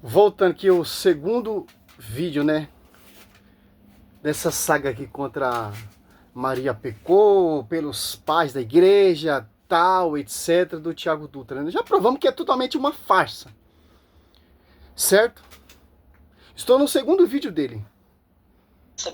Voltando aqui o segundo vídeo, né? Dessa saga aqui contra Maria pecou, pelos pais da igreja, tal, etc. do Thiago Dutra, né? Já provamos que é totalmente uma farsa. Certo? Estou no segundo vídeo dele.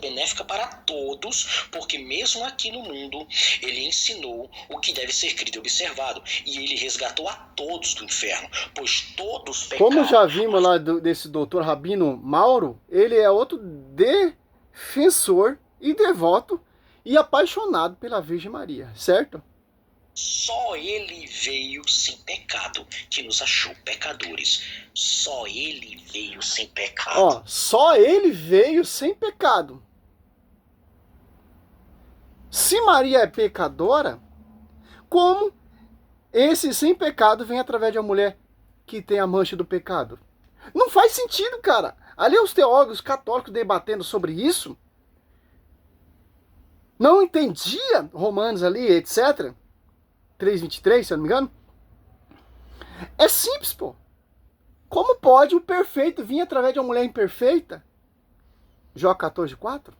Benéfica para todos, porque mesmo aqui no mundo ele ensinou o que deve ser crido e observado, e ele resgatou a todos do inferno, pois todos pecaram. Como já vimos lá desse doutor Rabino Mauro, ele é outro defensor e devoto e apaixonado pela Virgem Maria, certo? Só ele veio sem pecado, que nos achou pecadores. Só ele veio sem pecado. Ó, só ele veio sem pecado. Se Maria é pecadora, como esse sem pecado vem através de uma mulher que tem a mancha do pecado? Não faz sentido, cara. Ali os teólogos católicos debatendo sobre isso. Não entendia Romanos ali, etc. 3:23, se eu não me engano. É simples, pô. Como pode o perfeito vir através de uma mulher imperfeita? Jó 14:4?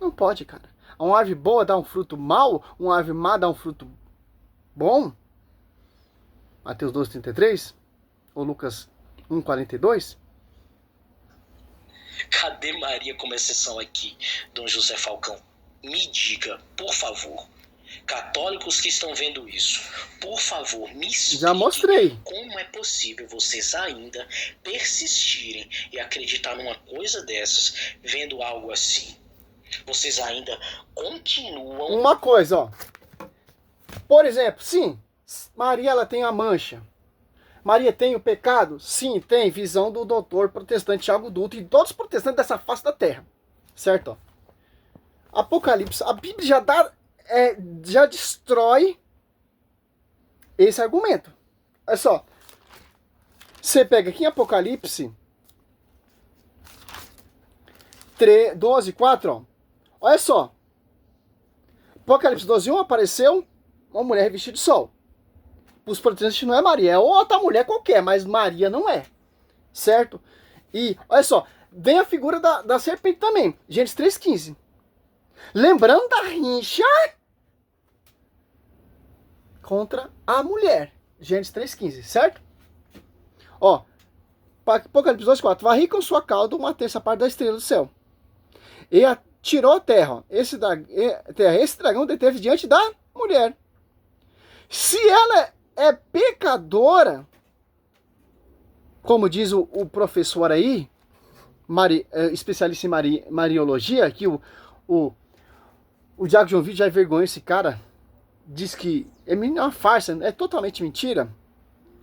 Não pode, cara. Uma árvore boa dá um fruto mau, uma árvore má dá um fruto bom? Mateus 12:33? Ou Lucas 1:42? Cadê Maria como exceção aqui, Dom José Falcão? Me diga, por favor. Católicos que estão vendo isso, por favor, me expliquem. Já mostrei. Como é possível vocês ainda persistirem e acreditar numa coisa dessas, vendo algo assim? Vocês ainda continuam... Uma coisa, ó. Por exemplo, sim, Maria ela tem a mancha. Maria tem o pecado? Sim, tem. Visão do doutor protestante Thiago Dutra e todos os protestantes dessa face da terra. Certo? Ó. Apocalipse. A Bíblia já dá... já destrói esse argumento. Olha só. Você pega aqui em Apocalipse 12:4, ó. Olha só. Apocalipse 12:1 apareceu uma mulher vestida de sol. Os protestantes não é Maria, é outra mulher qualquer, mas Maria não é. Certo? E, olha só, vem a figura da serpente também. Gênesis 3:15. Lembrando da rincha contra a mulher. Gênesis 3:15, certo? Ó, Apocalipse 2:4. Varri com sua cauda uma terça parte da estrela do céu. E atirou a terra. Ó. Esse dragão deteve diante da mulher. Se ela é pecadora, como diz o professor aí, especialista em mariologia, que o Diago João Vitor já envergonhou esse cara, diz que é uma farsa, é totalmente mentira.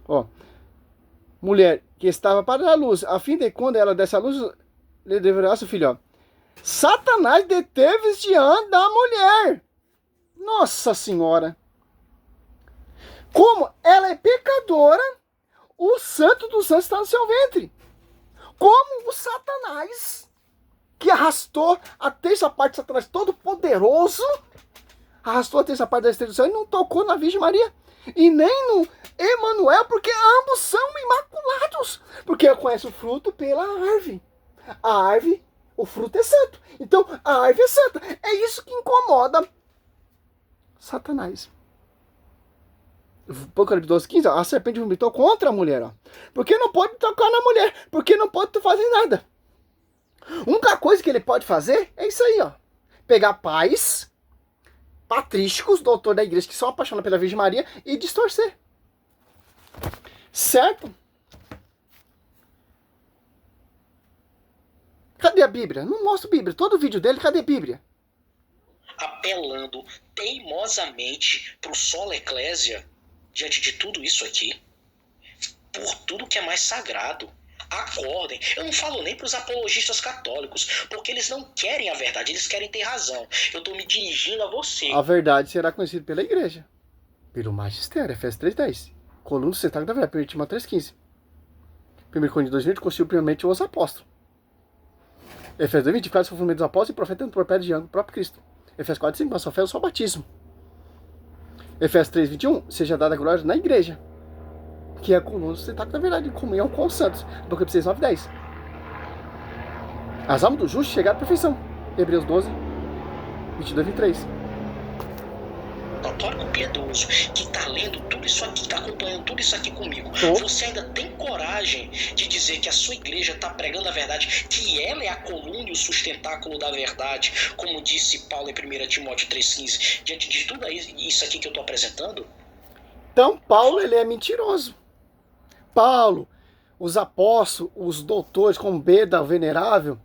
Ó, mulher que estava para a luz, a fim de quando ela desse a luz, lhe deverá seu filho. Ó. Satanás deteve diante da mulher. Nossa Senhora. Como ela é pecadora, o santo dos santos está no seu ventre. Como o Satanás, que arrastou a terça parte de Satanás todo poderoso, arrastou a terça parte da estrela do céu e não tocou na Virgem Maria. E nem no Emanuel, porque ambos são imaculados. Porque ela conhece o fruto pela árvore. A árvore, o fruto é santo. Então, a árvore é santa. É isso que incomoda Satanás. Apocalipse 12:15, a serpente vomitou contra a mulher, ó. Porque não pode tocar na mulher, porque não pode fazer nada. A única coisa que ele pode fazer é isso aí, ó. Pegar pais patrísticos, doutor da igreja, que são apaixonados pela Virgem Maria e distorcer. Certo? Cadê a Bíblia? Não mostra a Bíblia. Todo vídeo dele, cadê a Bíblia? Apelando teimosamente para o solo eclésia, diante de tudo isso aqui, por tudo que é mais sagrado. Acordem. Eu não falo nem para os apologistas católicos, porque eles não querem a verdade, eles querem ter razão. Eu estou me dirigindo a você. A verdade será conhecida pela igreja, pelo magistério, Efésios 3:10. Coluna central da verdade, 1 Timóteo 3:15. 1 Coríntios 2:20, constituiu primeiramente os apóstolos. Efésios 2:20, faz o sofrimento dos apóstolos e profeta por pé de o próprio Cristo. Efésios 4:5, mas só fé é o seu batismo. Efésios 3:21, seja dada a glória na igreja. que é a coluna sustentáculo, na verdade, em comunhão com os santos. Apocalipse 6, 9 e 10. As almas do justo chegaram à perfeição. Hebreus 12, 22 e 23. Católico piedoso, que está lendo tudo isso aqui, está acompanhando tudo isso aqui comigo, você ainda tem coragem de dizer que a sua igreja está pregando a verdade, que ela é a coluna e o sustentáculo da verdade, como disse Paulo em 1 Timóteo 3,15, diante de tudo isso aqui que eu estou apresentando? Então, Paulo, ele é mentiroso. Paulo, os apóstolos, os doutores, como Beda, o Venerável,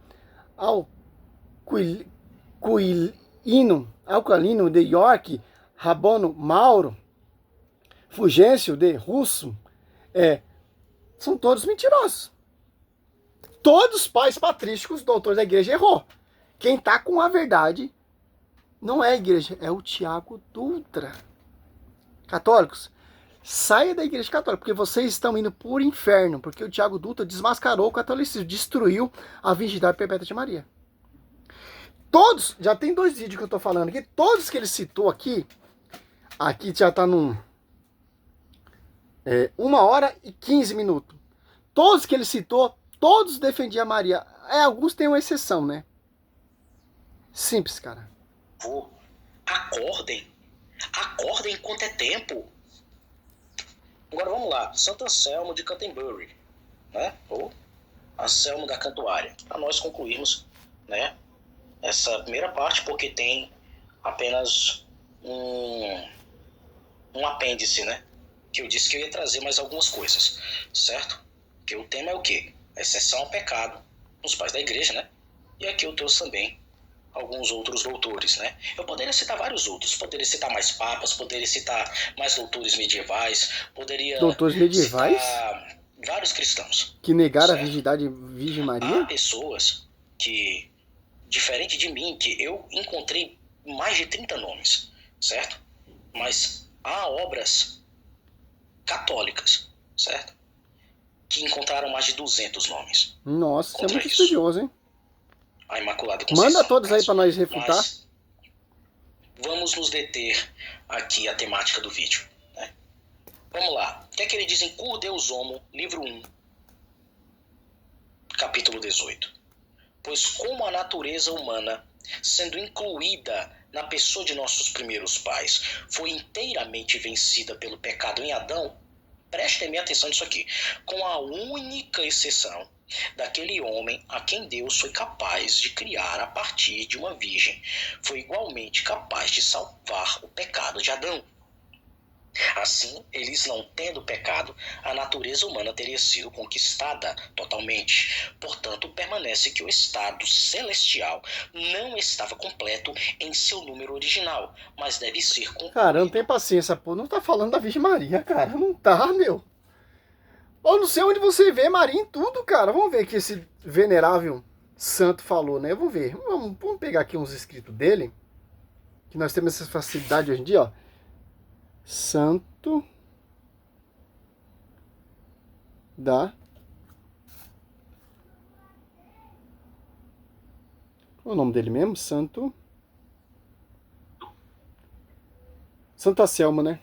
Alcalino de York, Rabono Mauro, Fulgêncio de Russo, são todos mentirosos. Todos os pais patrísticos, doutores da igreja, errou. Quem está com a verdade não é a igreja, é o Tiago Dutra. Católicos, saia da igreja católica, porque vocês estão indo por inferno, porque o Tiago Dutra desmascarou o catolicismo, destruiu a virgindade perpétua de Maria. Todos, já tem 2 vídeos que eu tô falando aqui, todos que ele citou aqui já tá num 1 hora e 15 minutos. Todos que ele citou, todos defendiam Maria. Alguns têm uma exceção, né? Simples, cara. Acordem enquanto é tempo. Agora vamos lá, Santo Anselmo de Canterbury, né? Ou Anselmo da Cantuária, para nós concluirmos, né, essa primeira parte, porque tem apenas um apêndice, né? Que eu disse que eu ia trazer mais algumas coisas, certo? Porque o tema é o quê? A exceção ao pecado nos pais da igreja, né? E aqui eu trouxe também alguns outros doutores, né? Eu poderia citar vários outros, poderia citar mais papas, poderia citar mais doutores medievais, poderia citar vários cristãos. Que negaram a virgindade Virgem Maria? Há pessoas que, diferente de mim, que eu encontrei mais de 30 nomes, certo? Mas há obras católicas, certo? Que encontraram mais de 200 nomes. Nossa, você é muito estudioso, hein? A Imaculada Conceição. Manda todos aí para nós refutar. Mas vamos nos deter aqui a temática do vídeo, né? Vamos lá. O que é que ele diz em Cur Deus Homo, livro 1, capítulo 18? Pois como a natureza humana, sendo incluída na pessoa de nossos primeiros pais, foi inteiramente vencida pelo pecado em Adão, prestem bem atenção nisso aqui, com a única exceção daquele homem a quem Deus foi capaz de criar a partir de uma virgem, foi igualmente capaz de salvar o pecado de Adão. Assim, eles não tendo pecado, a natureza humana teria sido conquistada totalmente. Portanto, permanece que o estado celestial não estava completo em seu número original, mas deve ser concluído. Cara, não tem paciência, pô. Não tá falando da Virgem Maria, cara. Não tá, meu. Eu não sei onde você vê Maria em tudo, cara. Vamos ver o que esse venerável santo falou, né? Vamos ver. Vamos pegar aqui uns escritos dele. Que nós temos essa facilidade hoje em dia, ó. Santo da... Qual é o nome dele mesmo? Santo Anselmo, né?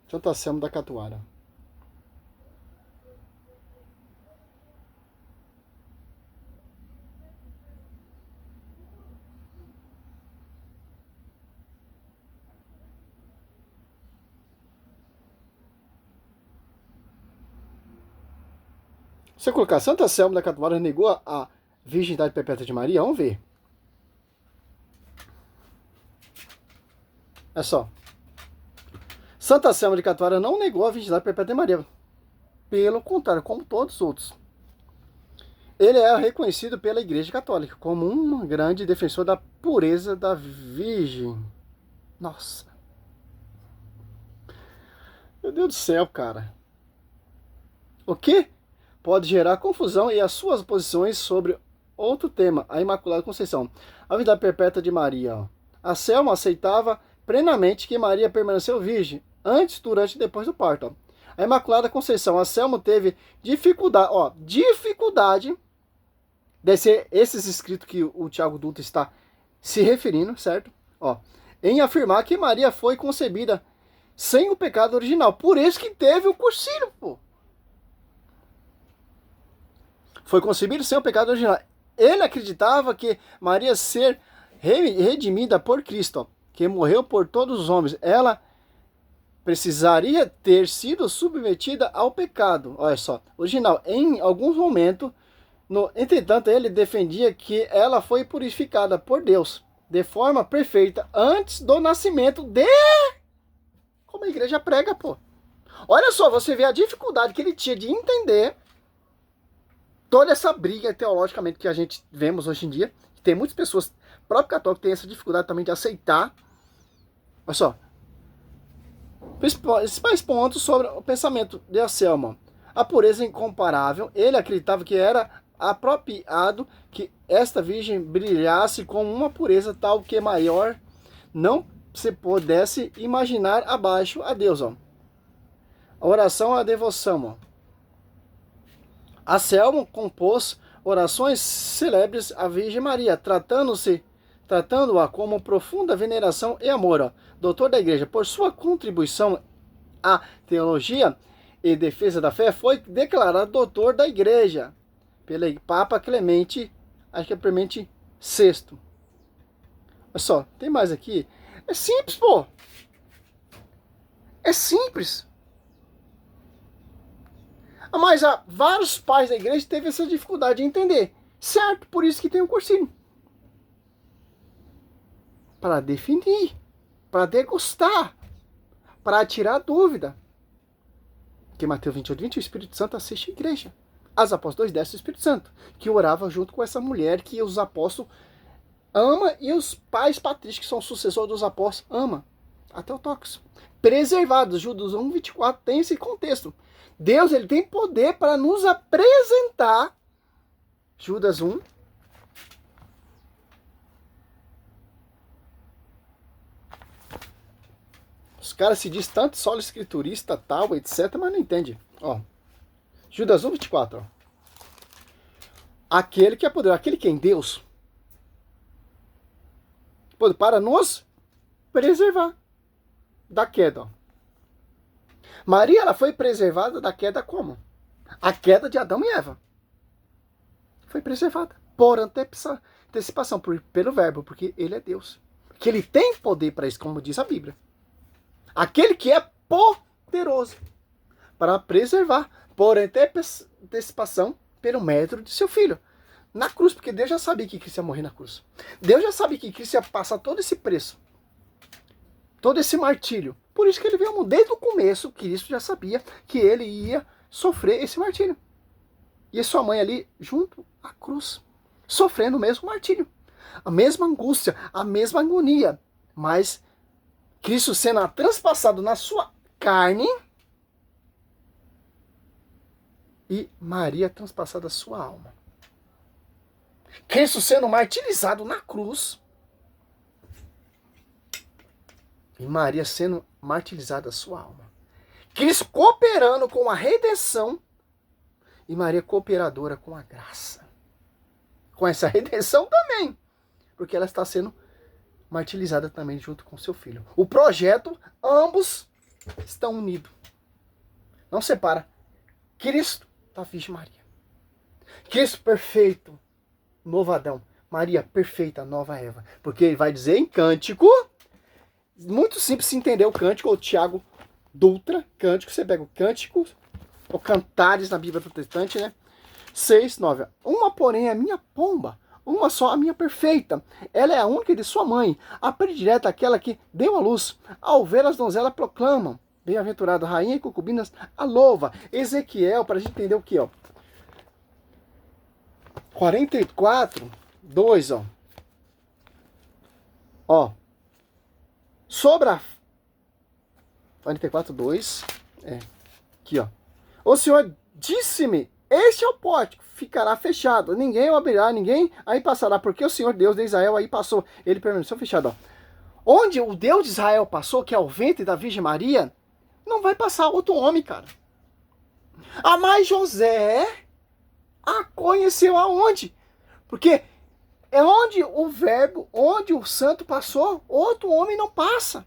Santo Anselmo da Catuara. Se eu colocar Santo Anselmo da Catuara negou a virgindade perpétua de Maria, vamos ver. É só. Santo Anselmo de Catuara não negou a virgindade perpétua de Maria. Pelo contrário, como todos os outros. Ele é reconhecido pela Igreja Católica como um grande defensor da pureza da Virgem. Nossa. Meu Deus do céu, cara. O quê? Pode gerar confusão e as suas posições sobre outro tema, a Imaculada Conceição. A virgindade perpétua de Maria. Ó. Anselmo aceitava plenamente que Maria permaneceu virgem antes, durante e depois do parto. Ó. A Imaculada Conceição. Anselmo teve dificuldade deve ser esses escritos que o Tiago Dutra está se referindo, certo? Ó, em afirmar que Maria foi concebida sem o pecado original. Por isso que teve o cursilho, pô. Foi concebido sem o pecado original. Ele acreditava que Maria ser redimida por Cristo, que morreu por todos os homens, ela precisaria ter sido submetida ao pecado. Olha só, original. Em alguns momentos, entretanto, ele defendia que ela foi purificada por Deus de forma perfeita antes do nascimento de... Como a igreja prega, pô. Olha só, você vê a dificuldade que ele tinha de entender toda essa briga teologicamente que a gente vemos hoje em dia. Tem muitas pessoas, próprio católico, tem essa dificuldade também de aceitar. Olha só. Principais pontos sobre o pensamento de Anselmo. A pureza incomparável. Ele acreditava que era apropriado que esta virgem brilhasse com uma pureza tal que maior não se pudesse imaginar abaixo a Deus. Ó. A oração à devoção. Ó. Anselmo compôs orações célebres à Virgem Maria, tratando-a como profunda veneração e amor. Ó. Doutor da Igreja, por sua contribuição à teologia e defesa da fé, foi declarado doutor da Igreja pelo Papa Clemente, acho que é Clemente VI. Olha só, tem mais aqui. É simples, pô. É simples. Mas vários pais da igreja teve essa dificuldade de entender. Certo, por isso que tem um cursinho. Para definir, para degustar, para tirar dúvida. Porque Mateus 28:20, o Espírito Santo assiste a igreja. As apóstolos desce o Espírito Santo, que orava junto com essa mulher que os apóstolos ama e os pais patrícios, que são sucessores dos apóstolos, ama. Até o tóxico. Preservados, Judas 1:24 tem esse contexto. Deus, ele tem poder para nos apresentar. Judas 1. Os caras se diz tanto solo escriturista, tal, etc, mas não entende. Ó. Judas 1:24. Aquele que é poder, aquele que é em Deus, para nos preservar da queda. Ó. Maria, ela foi preservada da queda como? A queda de Adão e Eva. Foi preservada por antecipação, pelo verbo, porque ele é Deus. Que ele tem poder para isso, como diz a Bíblia. Aquele que é poderoso para preservar por antecipação pelo mérito de seu filho. Na cruz, porque Deus já sabia que Cristo ia morrer na cruz. Deus já sabia que Cristo ia passar todo esse preço. Todo esse martírio. Por isso que ele veio desde o começo, Cristo já sabia que ele ia sofrer esse martírio. E sua mãe ali, junto à cruz, sofrendo o mesmo martírio. A mesma angústia, a mesma agonia. Mas Cristo sendo transpassado na sua carne e Maria transpassada na sua alma. Cristo sendo martirizado na cruz e Maria sendo martirizada a sua alma. Cristo cooperando com a redenção e Maria cooperadora com a graça. Com essa redenção também. Porque ela está sendo martirizada também junto com seu filho. O projeto, ambos estão unidos. Não separa. Cristo da Virgem Maria. Cristo perfeito, novo Adão. Maria perfeita, nova Eva. Porque ele vai dizer em cântico... Muito simples se entender o cântico, ou Tiago Dutra, cântico, você pega o cântico, ou cantares na Bíblia protestante, né? 6, 9. Uma, porém, é a minha pomba, uma só a minha perfeita. Ela é a única de sua mãe, a predileta, aquela que deu a luz. Ao ver as donzelas proclamam, bem-aventurada rainha e concubinas, a louva. Ezequiel, para a gente entender o que, ó. 44, 2, ó. Ó. Sobre a 44, 2. Aqui, ó. O Senhor disse-me: este é o pórtico, ficará fechado. Ninguém o abrirá, ninguém aí passará, porque o Senhor Deus de Israel aí passou. Ele permaneceu fechado, ó. Onde o Deus de Israel passou, que é o ventre da Virgem Maria, não vai passar outro homem, cara. Mas José a conheceu aonde? Porque É onde o verbo, onde o santo passou, outro homem não passa.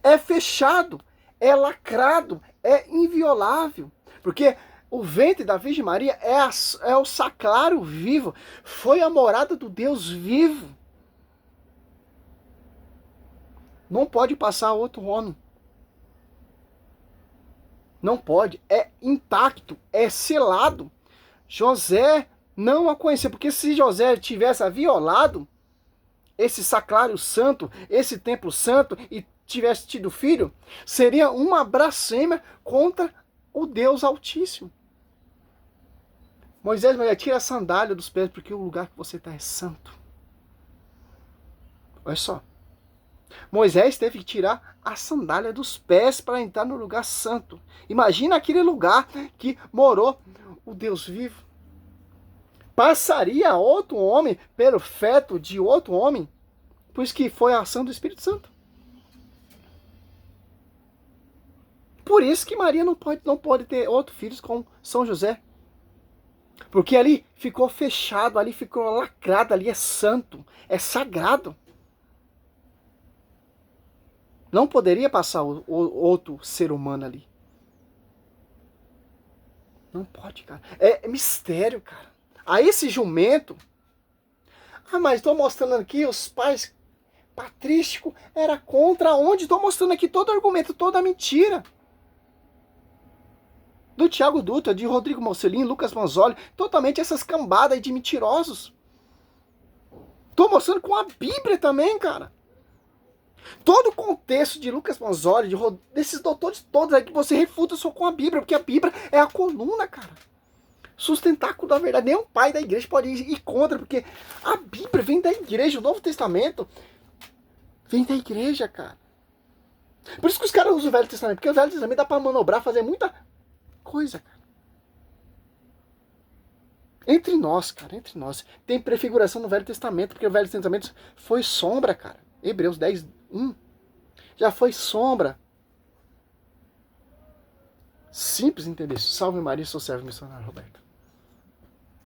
É fechado, é lacrado, é inviolável. Porque o ventre da Virgem Maria é o sacrário vivo, foi a morada do Deus vivo. Não pode passar outro homem. Não pode, é intacto, é selado. José não a conhecia, porque se José tivesse violado esse sacrário santo, esse templo santo, e tivesse tido filho, seria uma blasfêmia contra o Deus Altíssimo. Moisés, tira a sandália dos pés, porque o lugar que você está é santo. Olha só. Moisés teve que tirar a sandália dos pés para entrar no lugar santo. Imagina aquele lugar que morou o Deus vivo. Passaria outro homem pelo feto de outro homem, pois que foi a ação do Espírito Santo. Por isso que Maria não pode ter outros filhos com São José. Porque ali ficou fechado, ali ficou lacrado, ali é santo, é sagrado. Não poderia passar o outro ser humano ali. Não pode, cara. É mistério, cara. Aí esse jumento... mas estou mostrando aqui os pais... Patrístico era contra onde? Estou mostrando aqui todo o argumento, toda a mentira. Do Tiago Dutra, de Rodrigo Mocelin, Lucas Manzoli. Totalmente essas cambadas de mentirosos. Estou mostrando com a Bíblia também, cara. Todo o contexto de Lucas Manzoli, desses doutores todos aí que você refuta só com a Bíblia, porque a Bíblia é a coluna, cara. Sustentáculo da verdade. Nem um pai da igreja pode ir contra, porque a Bíblia vem da igreja, o Novo Testamento vem da igreja, cara. Por isso que os caras usam o Velho Testamento, porque o Velho Testamento dá pra manobrar, fazer muita coisa, cara. Entre nós, cara, entre nós. Tem prefiguração no Velho Testamento, porque o Velho Testamento foi sombra, cara. Hebreus 10, 1. Já foi sombra. Simples entender isso. Salve Maria, sou servo missionário Roberto.